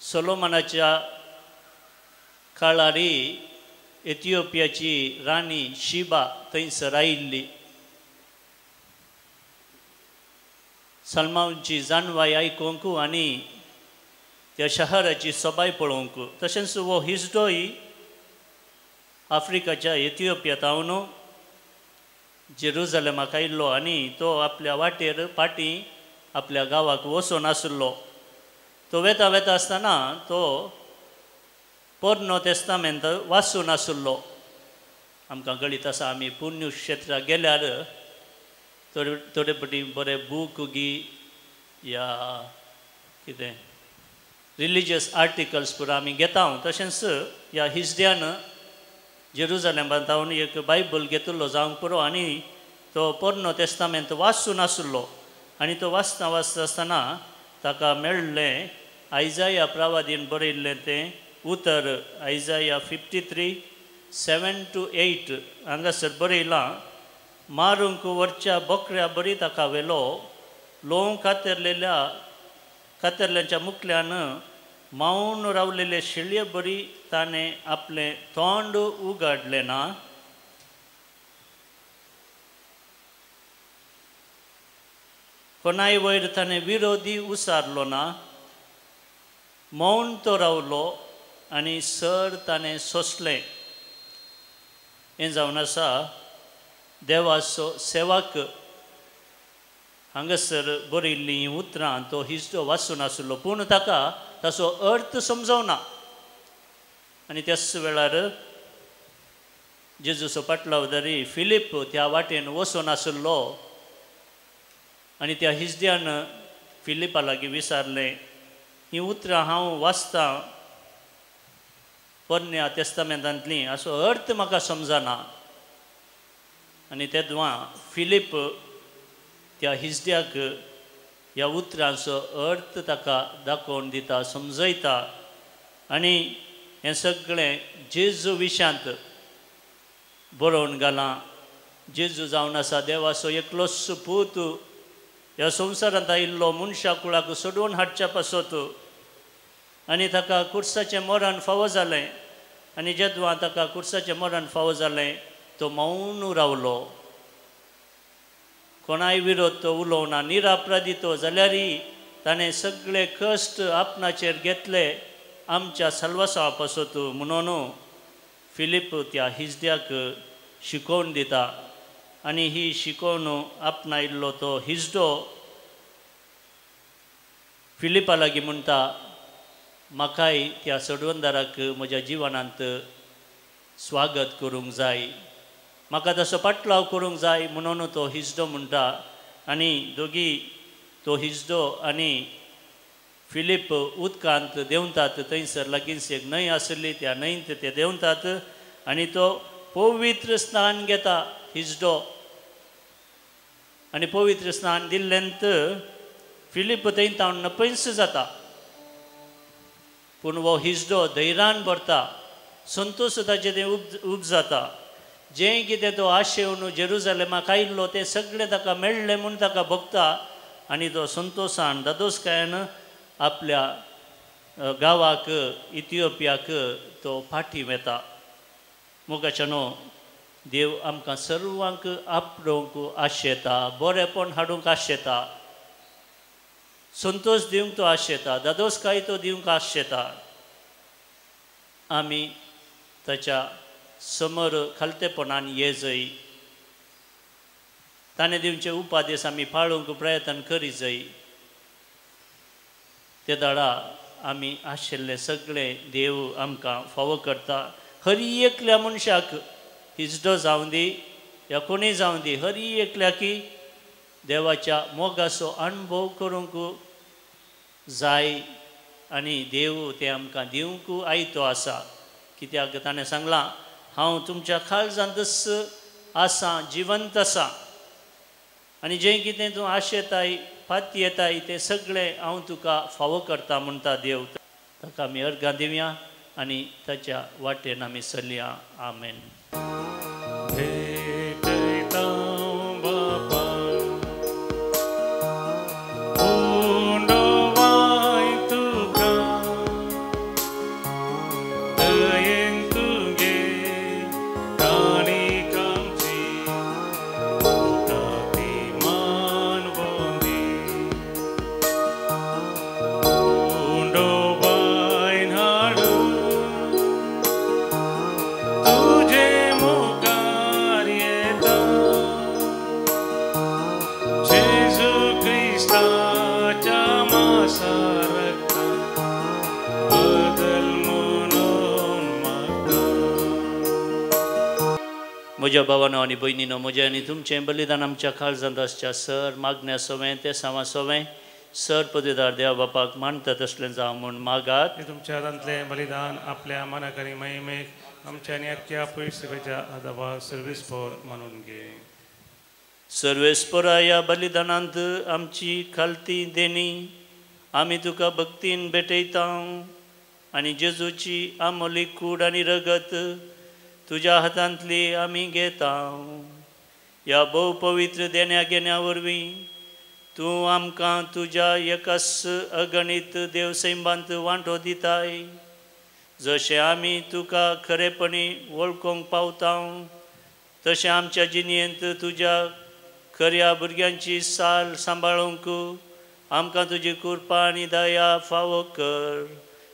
सोलोमनाच्या काळारी एथिओपियाची राणी शिबा थंयसर आयिल्ली सलमानची जानवाय आयकूंक आनी त्या शहराची सोबाय पळोवंक तशेंच हो हिजडोय आफ्रिकाच्या एथिओपियांतावन जेरुझलेमाक आयिल्लो आनी तो आपल्या वाटेर फाटीं आपल्या गांवाक वचून आसलो तो वेता वेता आसतना तो पोर्नो तेस्तामेंत वाचून आसलो आमकां कळीत आसा आमी पुण्य क्षेत्राक गेल्यार थोडे पटी बरे बूक गी या कितें रिलिजियस आर्टिकल्स पुरो आमी घेता तशेंच ह्या हिजड्यान जेरुझलेमांत हांव एक बायबल घेतिल्लो जावंक पुरो आनी तो पोर्नो तेस्तामेंत वाचून आसलो आनी तो वाचता वाचता आसतना ताका मेळ्ळें आयजाया प्रवादीन बरयल्लें तें उतर आयजाया 53:7-8 हांगासर बरयलां मारूंक वरच्या बोकड्या बरी ताका वेलो लोंव कातरल्यांच्या मुखल्यान मावून रावलेले शेळये बरी ताणें आपलें तोंड उगाडलें ना कोणाय वयर ताणें विरोधी उसारलो ना मौन तो रावलो आनी सर ताणें सोंसलें हें जावन आसा देवाचो सेवक हांगासर बरयल्लीं उतरां तो हिजडो वाचून आसलो पूण ताका ताचो अर्थ समजवना आनी त्याच वेळार जेजूचो पाटलावदारी फिलीप त्या वाटेन वचून आसलो आनी त्या हिजड्यान फिलिपा लागीं विचारलें हीं उतरां हांव वाचतां पोरन्या तेस्तामेंतांतलीं हाचो अर्थ म्हाका समजना आनी तेदवा फिलीप त्या हिजड्याक ह्या उतरांचो अर्थ ताका दाखोवन दिता, समजयता आनी हें सगळें जेजू विशांत बरोवन घालां. जेजू जावन आसा देवाचो एकलोच पूत ह्या संवसारांत आयिल्लो मनशा कुळाक सोडून हाडच्या पासत आनी ताका कुर्साचें मरण फावो जालें आनी जेदवा ताका कुर्साचें मरण फावो जालें तो मौन रावलो, कोणाय विरोध तो उलोवना, निरापराधी तो जाल्यारय ताणें सगळे कश्ट आपणाचेर घेतले आमच्या साल्वासा पासत म्हणून फिलीप त्या हिजड्याक शिकोवन दिता आनी ही शिकोवन आपणायल्लो तो हिजडो फिलिपा लागीं म्हणटा, म्हाकाय त्या सडवंदाराक म्हज्या जिवनांत स्वागत करूंक जाय, म्हाका तसो पाटलाव करूंक जाय म्हणून तो हिजडो म्हणटा. आनी दोगी तो हिजडो आनी फिलीप उदकांत देंवतात, थंयसर लागींच एक न्हंय आसली, त्या न्हंयेंत ते देंवतात आनी तो पवित्र स्नान घेता हिजडो. आनी पवित्र स्नान दिल्लेंत फिलीप थंयतावन नपयस जाता, पूण वो हिजडो धैर्यान भरता, संतोश ताचें तें उब जाता. जें कितें तो आशेवन जेरुजालेमाक आयिल्लो तें सगळें ताका मेळ्ळें म्हूण ताका भोगता आनी तो संतोशान दादोसकायेन आपल्या गांवाक इथिओपियाक तो फाटीं येता. मोगाच्यानो देव आमकां सर्वांक आपणूंक आशेता, बरेपण हाडूंक आशेता, संतोश दिवंक तो आशेता, दादोसकाय तो दिवंक आशेता. आमी ताच्या समोर खालतेपणान येजय, ताणें दिवचे उपादेश आमी पाळूंक प्रयत्न करी जाय. ते दाडा आमी आशिल्लें सगळें देव आमकां फावो करता. हर एकल्या मनशाक हिजडो जावं दी या कोणी जावं दी, हर एकल्याकी देवाच्या मोगाचो अणभव करूंक जाय आनी देव ते आमकां दिवंक आयतो आसा. कित्याक ताणें सांगलां, हांव तुमच्या काळजांत आसां, जिवंत आसां आनी जें कितें तूं आशेताय फाती येताय तें सगळें हांव तुका फावो करता म्हणटा देव. ताका आमी अर्गां दिवया आनी ताच्या वाटेन आमी चलया. आमेन. म्हज्या भावानो आनी भयणीनो, म्हजें आनी तुमचें बलिदान आमच्या काळजांत आसच्या सर मागण्या सोवें ते सामा सोवें सर पदवीदार देवा बापाक मानता तसलें जावं म्हूण मागात. तुमच्या दांतलें बलिदान आपल्या मनाक आनी महिमेक आमच्या आनी आख्या पयसुवेच्या आदाबा सर्वेस्पोर मानून घे. सर्वेस्पोरा ह्या बलिदानांत आमची खालती देणी आमी तुका भक्तीन भेटयता आनी जेजूची आमोली कूड आनी रगत तुज्या हातांतली आमी घेता. ह्या भोव पवित्र देण्या घेण्या वरवीं तूं आमकां तुज्या एकाच अगणीत देवसैमांत वांटो दिताय. जशें आमी तुका खरेपणी वळखूंक पावता तशें आमच्या जिणेंत तुज्या खऱ्या भुरग्यांची साल सांबाळूंक आमकां तुजी कृपा आनी दया फावो कर.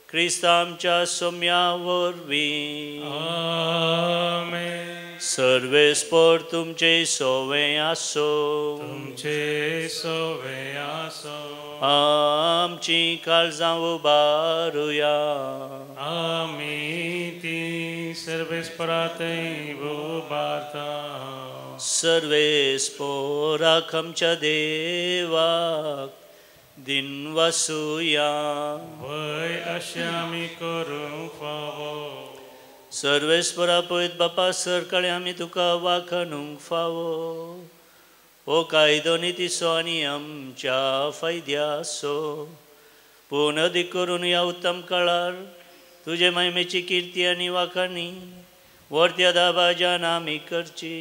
क्रिस्त आमच्या सोम्या वरवीं. आमेन. सर्वेस्पोर तुमचे सोवें आसो. तुमचे सोवें आसो. आमची काळजां उबारुया. आमी ती सर्वेस्परातय उबारता. सर्वेस्पोराक आमच्या देवाक दिन वासुया. वय अशें आमी करूंक फावो. सर्वेस्परा पळयत बापा सरकाळी आमी तुका वाखाणूंक फावो हो कायदो नितीसो आनी आमच्या फायद्यासो पूण अदीक करून ह्या उत्तम काळार तुजे महिमेची किर्ती आनी वाखाणी वर्त्या दाबाज्यान आमी करची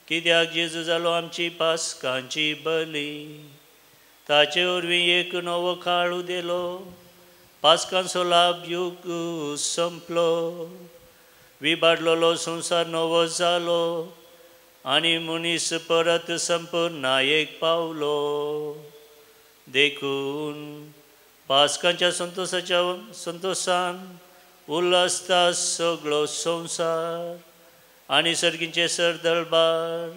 कित्याक जेजू जालो आमची पासकांची बली ताचे वरवीं एक नवो काळ उदेलो पासकांचो लाभ यूग संपलो विबाडलोलो संवसार नवो जालो आनी मनीस परत संपूर्णायेक पावलो देखून पासकांच्या संतोशान उल्हासता सगळो संवसार आनी सर्गींचे सरदळबार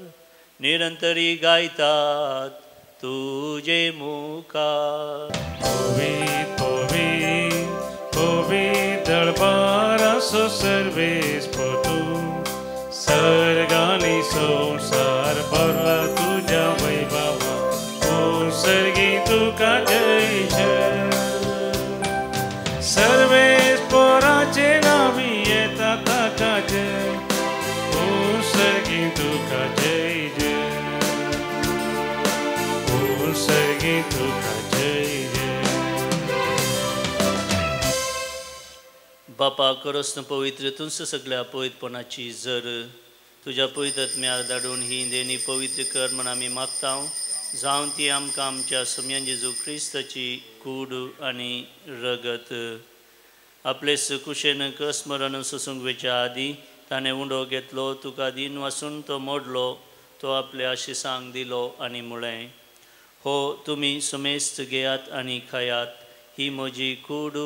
निरंतरी गायतात तुजे मुखार दळबार असो सर्वेस तू सर्गानी संसार भरला तुझ्या वैभवा ओ सर्गी तुका जय जय सर्वेस पोराचे नावी येता ताका जय ओ सर्गी तुका जय जय ओ सर्गी तुका जय जय बापा करस्न पवित्र तुंस सगळ्या पवित्रपणाची जर तुझ्या पवित्रत्म्यार धाडून ही देणी पवित्र कर म्हण आमी मागता जावन ती आमकां आमच्या सम्यान जेजू क्रिस्ताची कूड आनी रगत आपले कुशेन कसमरण सोसूंक वेच्या आदी ताणें उंडो घेतलो तुका दिन वासून तो मोडलो तो आपल्या आशिसांक दिलो आनी म्हळें हो तुमी सुमेस्त घेयात आनी खायात ही म्हजी कूड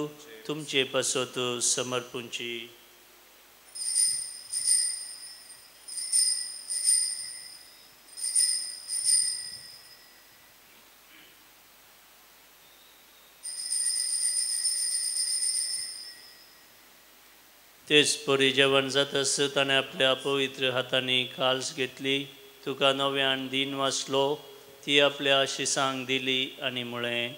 तुमचे पसत समर्पूंची तेच परी जेवण जातस ताणें आपल्या पवित्र हातांनी काल्स घेतली तुका नव्यान दिन वाचलो ती आपल्या शिसांक दिली आनी म्हळें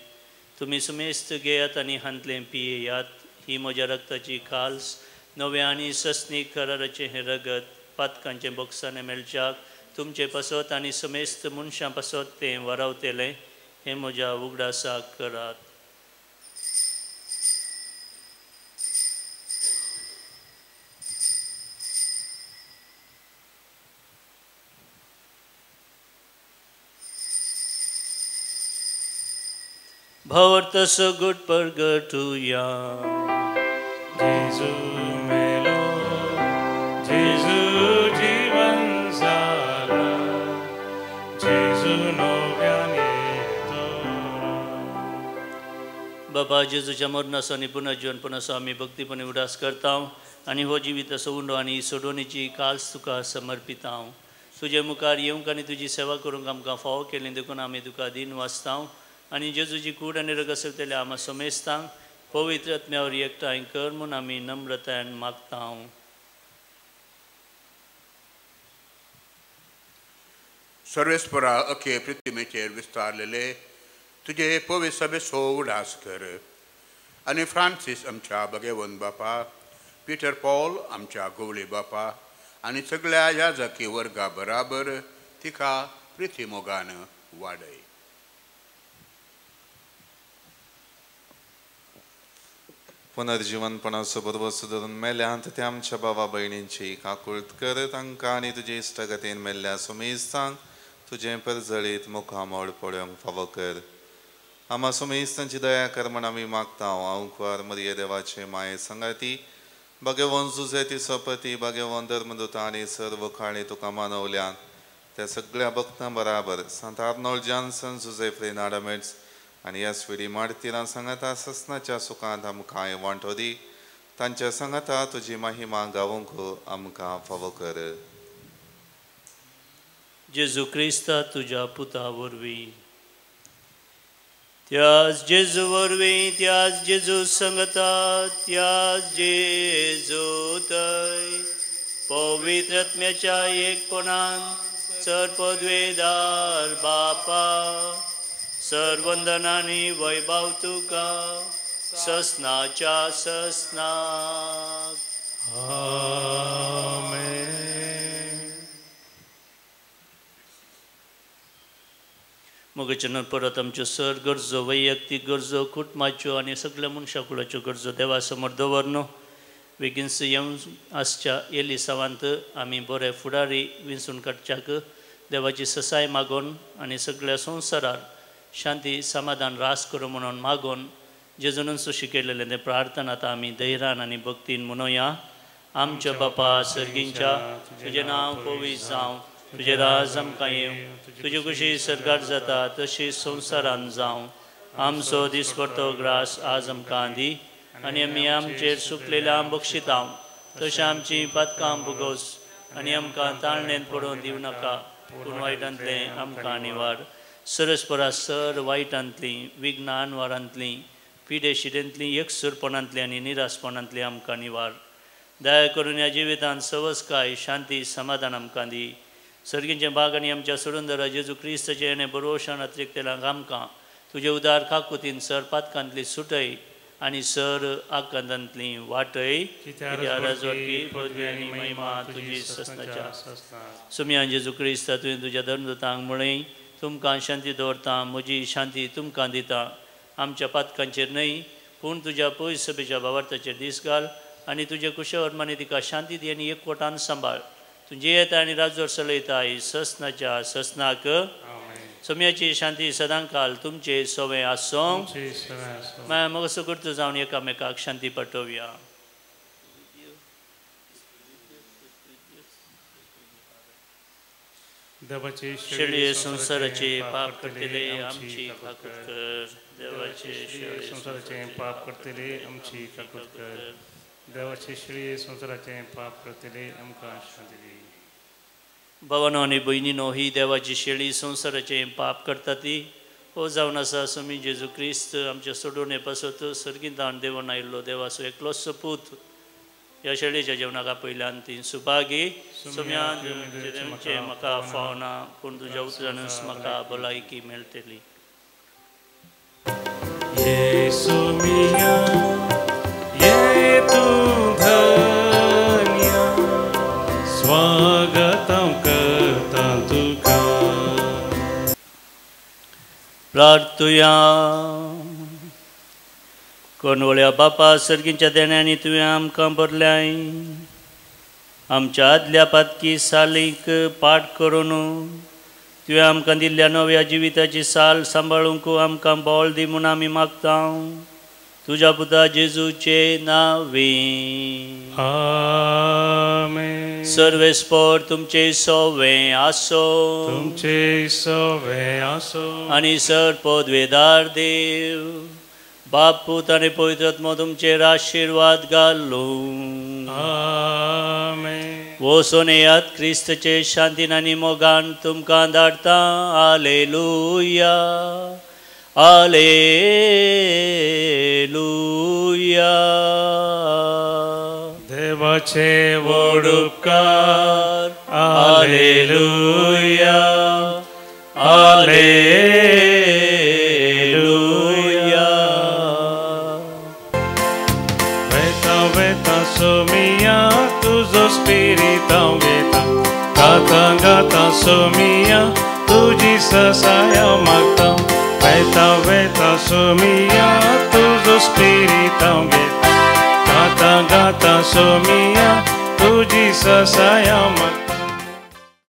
तुमी सुमेस्त घेयात आनी हांतले पियेयात ही म्हज्या रक्ताची काल्स नव्या आनी सस्नीक कराराचें हें रगत पातकांचे बोक्साने मेळच्याक तुमचे पसत आनी समेस्त मनशां पसत तें वरावतेलें हें म्हज्या उगडासाक करात भवर्तस गुट परगटुया जेजू मेलो जेजू जीवन जाला जेजू नव्याने येतो बाबा जेजूच्या मरणाचो आनी पुनर्जीवनपणाचो आमी भक्तीपणे उडास करता आनी हो जिविताचो उंडो आनी सोडवणीची काल्स तुका समर्पिता तुजे मुखार येवंक आनी तुजी सेवा करूंक आमकां फावो केलें देखून आमी तुका दिन वाचता आनी जेजूची कूड आनी रगत सरतले आमा समेस्तांक पवित्र आत्म्यावर एकठांय कर म्हूण आमी नम्रतायेन मागता सर्वेस्परा अखे पृथ्वीचेर विस्तारलेले तुझे पवित्र सभेचो उडास कर आनी फ्रांसीस आमच्या भगेवन बापा पिटर पॉल आमच्या गवळी बापा आनी सगळ्या याजकी वर्गा बराबर तिका प्रिती मोगान वाडय पुनर्जीवनपणाचो बरोबर सुदारून मेल्यांत ते आमच्या भावा भयणींची काकुळट कर तांकां आनी तुजे इश्टगतीन मेल्ल्या सुमेस्तांक तुजें परजळीत मुखामोड पळोवंक फावो कर आमा सुमेस्तांची दया कर म्हण आमी मागता हांव मरिये देवाचे माये संगाती भगवंत जुजे तिचो पती भगवंत धर्मदूता आनी सर्व खाणी तुका मानवल्यान त्या सगळ्या भक्तां बराबर संत आर्नोल्ड जॉन्सन जुजे फ्रेनाडमेट्स आनी ह्या स्विडी मार्तिरां सांगाता ससनाच्या सुखांत आमकां वांटो दी तांच्या सांगाता तुजी महिमा गावूंक आमकां फावो कर जेजू क्रिस्ता तुज्या पुता वरवीं त्याच जेजू वरवीं त्याच जेजू सांगता त्याच जेजू थंय पवित्र आत्म्याच्या एकपणान सर्पद्वेदार बापा सर्वंदनानी वैभव तुका ससनाच्या ससनाक मोगेच्यान परत आमच्यो सर गरजो वैयक्तीक गरजो कुटुंबाच्यो आनी सगळ्या मनशाकुलाच्यो गरजो देवा समोर दवरनो बेगीनच येवन आसच्या येयली सावांत आमी बरे फुडारी विंचून काडच्याक देवाची ससाय मागोन आनी सगळ्या संवसारार शांती समाधान रास करूं म्हणून मागोन जेजून शिकयलेलें तें प्रार्थना आतां आमी धैर्यान आनी भक्तीन मनोवया. आमच्या बापा सर्गींच्या तुजें नांव पवित्र जावं, तुजें राज आमकां येवं, तुजी कुशी सरकार जाता तशी संवसारान जावं. आमचो दिसपरतो ग्रास आज आमकां दी आनी आमी आमचेर सुकलेल्या बक्षितांव तशें आमची पातकां भोगोस आनी आमकां ताळणेन पडोवन दिवं नाका पूण वायटांतलें आमकां निवार. सरस्परा सर वायटांतलीं विघ्ना आनवारांतलीं पिडेशिडेंतलीं एकसुरपणांतलीं आनी निरासपणांतलीं आमकां निवार. दया करून ह्या जिवितांत सवस्काय शांती समाधान आमकां दी. सर्गींचे बाग आनी आमच्या सोडूनदरा जेजू क्रिस्ताचे आनी बरोवशान अतिरिक्तेलांक आमकां तुजे उदार काकुतीन सर पातकांतली सुटय आनी सर आकांतांतली वाटय. राजवटी पदवी आनी महिमा तुजी सस्नाच्या सुमयान जेजू क्रिस्ता तुवें तुज्या धर्मदूतांक म्हणय तुमकां शांती दवरता, म्हजी शांती तुमकां दिता. आमच्या पातकांचेर न्हय पूण तुज्या पवित्र सभेच्या भावार्थाचेर दीस घाल आनी तुजे कुशवर्मांनी तिका शांती दी आनी एकवटान सांबाळ. तुजे येता आनी राजवट चलयताय सस्नाच्या सस्नाक. सोम्याची शांती सदांकाल तुमचे सोवे आसूं. मग सुकृत जावन एकामेकाक शांती पाठोवया. देवाचे शेळये संसाराचे पाप करतले आमची काकूट कर. देवाचे शेळये संसाराचे पाप करतले आमची काकूट कर. देवाचे शेळये संसाराचे पाप करतले आमकां शांती दी. भावानो आनी भयणीनो, ही देवाची शेळी संसाराचे पाप करता ती हो जावन आसा सुमी जेजू क्रिस्त आमच्या सोडून पासत सर्गींतान देवून आयिल्लो देवाचो एकलोच पूत ह्या शेळयेच्या जेवणाक आपयल्यान ती सुभागी. सुम्यान म्हाका फावना पूण तुज्या उतरानूच म्हाका भलायकी मेळटली. स्वागतम करता तुका. प्रार्थुया. कोणवळ्या बापा सर्गींच्या देण्यानी तुवें आमकां भरल्याय. आमच्या आदल्या पातकी सालीक पाठ करून तुवें आमकां दिल्ल्या नव्या जिविताची साल सांबाळूंक आमकां बोल दी म्हूण आमी मागता. तुज्या पुता जेजूचे नांवे. आमेन. सर्वेस्पर तुमचे सोवे आसो. तुमचे सोवे आसो. आनी सर पदवेदार देव बाप पूत आनी पवित्र आत्मा तुमचेर आशिर्वाद घालूं. आमेन. वचून येयात क्रिस्तचे शांतीन आनी मोगान तुमकां धाडटा. Hallelujah hallelujah. देवाचे व्हड उपकार. Hallelujah hallelujah. वेता वेता सोमिया तुजो स्पिरीट हांव घेता. गाता गाता सोमिया तुजी ससाय मागता. वेता वेता सोमिया तुजो स्पिरीट हांव घेता. गाता गाता सोमिया तुजी ससाय मागता.